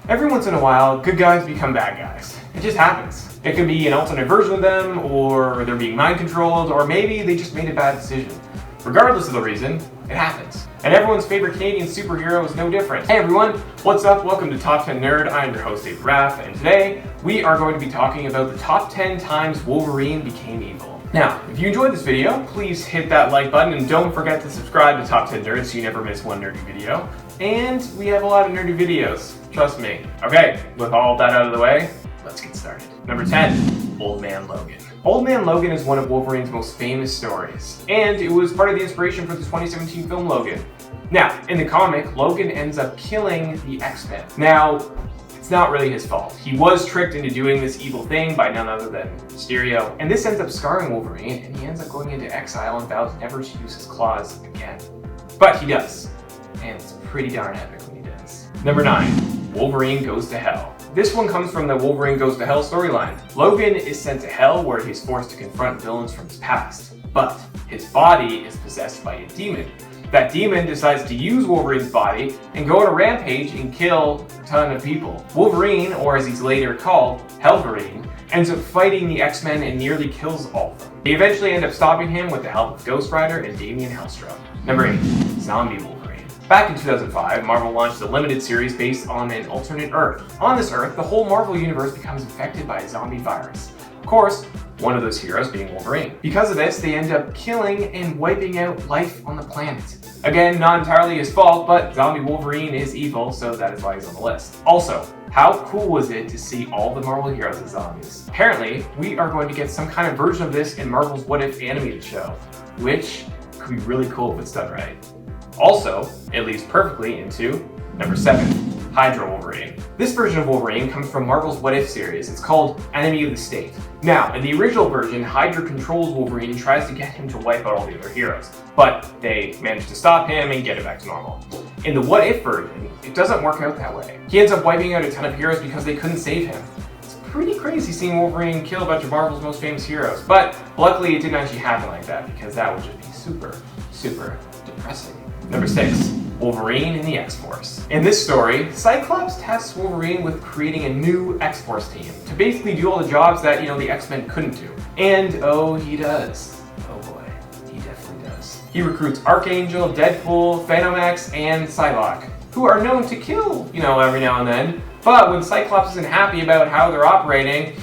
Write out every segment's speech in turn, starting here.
Every once in a while, good guys become bad guys. It just happens. It could be an alternate version of them, or they're being mind controlled, or maybe they just made a bad decision. Regardless of the reason, it happens. And everyone's favorite Canadian superhero is no different. Hey everyone, what's up? Welcome to Top 10 Nerd. I'm your host, Dave Raff, and today we are going to be talking about the top 10 times Wolverine became evil. Now, if you enjoyed this video, please hit that like button and don't forget to subscribe to Top 10 Nerd so you never miss one nerdy video. And we have a lot of nerdy videos, trust me. Okay, with all that out of the way, let's get started. Number 10, Old Man Logan. Old Man Logan is one of Wolverine's most famous stories, and it was part of the inspiration for the 2017 film Logan. Now, in the comic, Logan ends up killing the X-Men. Now, it's not really his fault. He was tricked into doing this evil thing by none other than Mysterio, and this ends up scarring Wolverine, and he ends up going into exile and vows never to use his claws again. But he does, and it's pretty darn epic when he does. Number 9, Wolverine Goes to Hell. This one comes from the Wolverine Goes to Hell storyline. Logan is sent to Hell where he's forced to confront villains from his past, but his body is possessed by a demon. That demon decides to use Wolverine's body and go on a rampage and kill a ton of people. Wolverine, or as he's later called, Helverine, ends up fighting the X-Men and nearly kills all of them. They eventually end up stopping him with the help of Ghost Rider and Damian Hellstrom. Number 8, Zombie Wolverine. Back in 2005, Marvel launched a limited series based on an alternate Earth. On this Earth, the whole Marvel universe becomes infected by a zombie virus. Of course, one of those heroes being Wolverine. Because of this, they end up killing and wiping out life on the planet. Again, not entirely his fault, but Zombie Wolverine is evil, so that is why he's on the list. Also, how cool was it to see all the Marvel heroes as zombies? Apparently, we are going to get some kind of version of this in Marvel's What If animated show, which could be really cool if it's done right. Also, it leads perfectly into number 7, Hydra Wolverine. This version of Wolverine comes from Marvel's What If series. It's called Enemy of the State. Now, in the original version, Hydra controls Wolverine and tries to get him to wipe out all the other heroes, but they manage to stop him and get him back to normal. In the What If version, it doesn't work out that way. He ends up wiping out a ton of heroes because they couldn't save him. It's pretty crazy seeing Wolverine kill a bunch of Marvel's most famous heroes, but luckily it didn't actually happen like that because that would just be super, super depressing. Number 6, Wolverine in the X-Force. In this story, Cyclops tasks Wolverine with creating a new X-Force team to basically do all the jobs that, the X-Men couldn't do. And oh, he does. Oh boy, he definitely does. He recruits Archangel, Deadpool, Phantom X, and Psylocke, who are known to kill, every now and then. But when Cyclops isn't happy about how they're operating,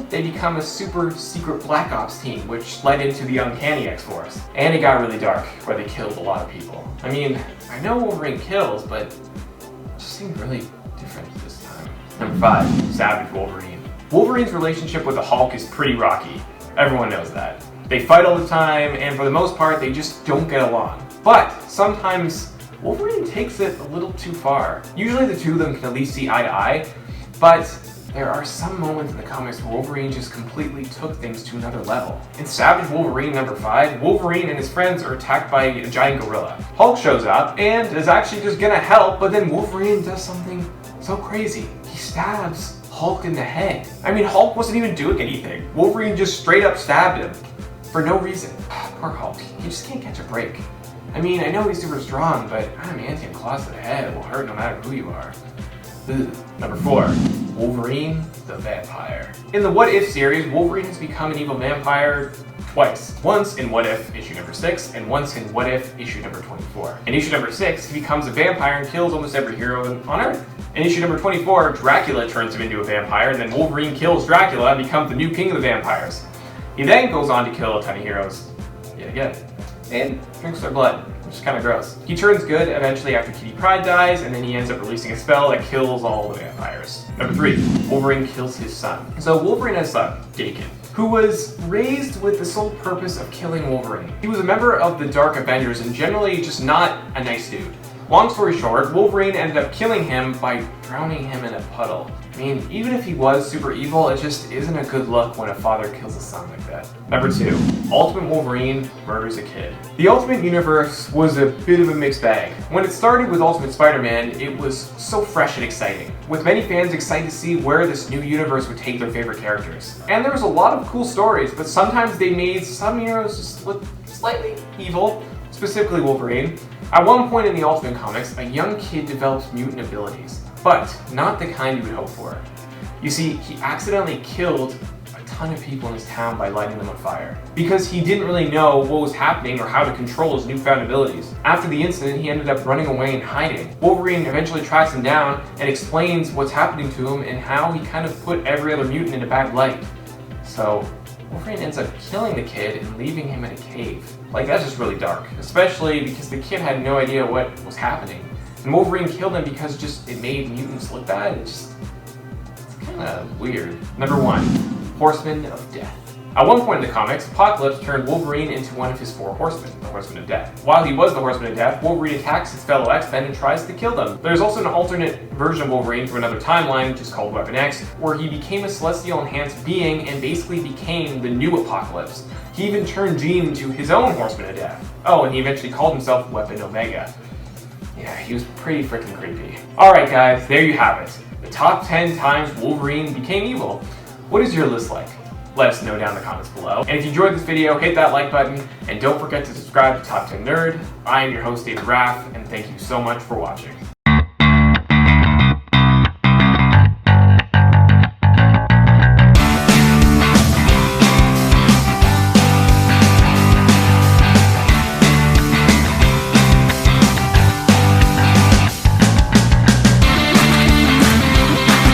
they become a super secret Black Ops team, which led into the Uncanny X-Force. And it got really dark, where they killed a lot of people. I mean, I know Wolverine kills, but it just seemed really different this time. Number 5, Savage Wolverine. Wolverine's relationship with the Hulk is pretty rocky. Everyone knows that. They fight all the time, and for the most part, they just don't get along. But sometimes Wolverine takes it a little too far. Usually the two of them can at least see eye to eye, but there are some moments in the comics where Wolverine just completely took things to another level. In Savage Wolverine number 5, Wolverine and his friends are attacked by a giant gorilla. Hulk shows up and is actually just gonna help, but then Wolverine does something so crazy. He stabs Hulk in the head. I mean, Hulk wasn't even doing anything. Wolverine just straight up stabbed him for no reason. Poor Hulk, he just can't catch a break. I mean, I know he's super strong, but adamantium claws to the head will hurt no matter who you are. Ugh. Number 4, Wolverine the Vampire. In the What If series, Wolverine has become an evil vampire twice. Once in What If issue number 6, and once in What If issue number 24. In issue number 6, he becomes a vampire and kills almost every hero on Earth. In issue number 24, Dracula turns him into a vampire, and then Wolverine kills Dracula and becomes the new king of the vampires. He then goes on to kill a ton of heroes, yet again, and drinks their blood, which is kind of gross. He turns good eventually after Kitty Pryde dies, and then he ends up releasing a spell that kills all the vampires. Number 3, Wolverine kills his son. So Wolverine has a son, Daken, who was raised with the sole purpose of killing Wolverine. He was a member of the Dark Avengers and generally just not a nice dude. Long story short, Wolverine ended up killing him by drowning him in a puddle. I mean, even if he was super evil, it just isn't a good look when a father kills a son like that. Number 2, Ultimate Wolverine murders a kid. The Ultimate Universe was a bit of a mixed bag. When it started with Ultimate Spider-Man, it was so fresh and exciting, with many fans excited to see where this new universe would take their favorite characters. And there was a lot of cool stories, but sometimes they made some heroes just look slightly evil, specifically Wolverine. At one point in the Ultimate comics, a young kid develops mutant abilities. but not the kind you would hope for. You see, he accidentally killed a ton of people in his town by lighting them on fire, because he didn't really know what was happening or how to control his newfound abilities. After the incident, he ended up running away and hiding. Wolverine eventually tracks him down and explains what's happening to him and how he kind of put every other mutant in a bad light. So Wolverine ends up killing the kid and leaving him in a cave. Like, that's just really dark, especially because the kid had no idea what was happening. And Wolverine killed him because just it made mutants look bad. It's kind of weird. Number 1, Horsemen of Death. At one point in the comics, Apocalypse turned Wolverine into one of his 4 horsemen, the Horsemen of Death. While he was the Horseman of Death, Wolverine attacks his fellow X-Men and tries to kill them. There's also an alternate version of Wolverine from another timeline, which is called Weapon X, where he became a celestial enhanced being and basically became the new Apocalypse. He even turned Jean into his own Horseman of Death. Oh, and he eventually called himself Weapon Omega. Yeah, he was pretty freaking creepy. Alright guys, there you have it. The top 10 times Wolverine became evil. What is your list like? Let us know down in the comments below. And if you enjoyed this video, hit that like button, and don't forget to subscribe to Top 10 Nerd. I am your host, David Raff, and thank you so much for watching.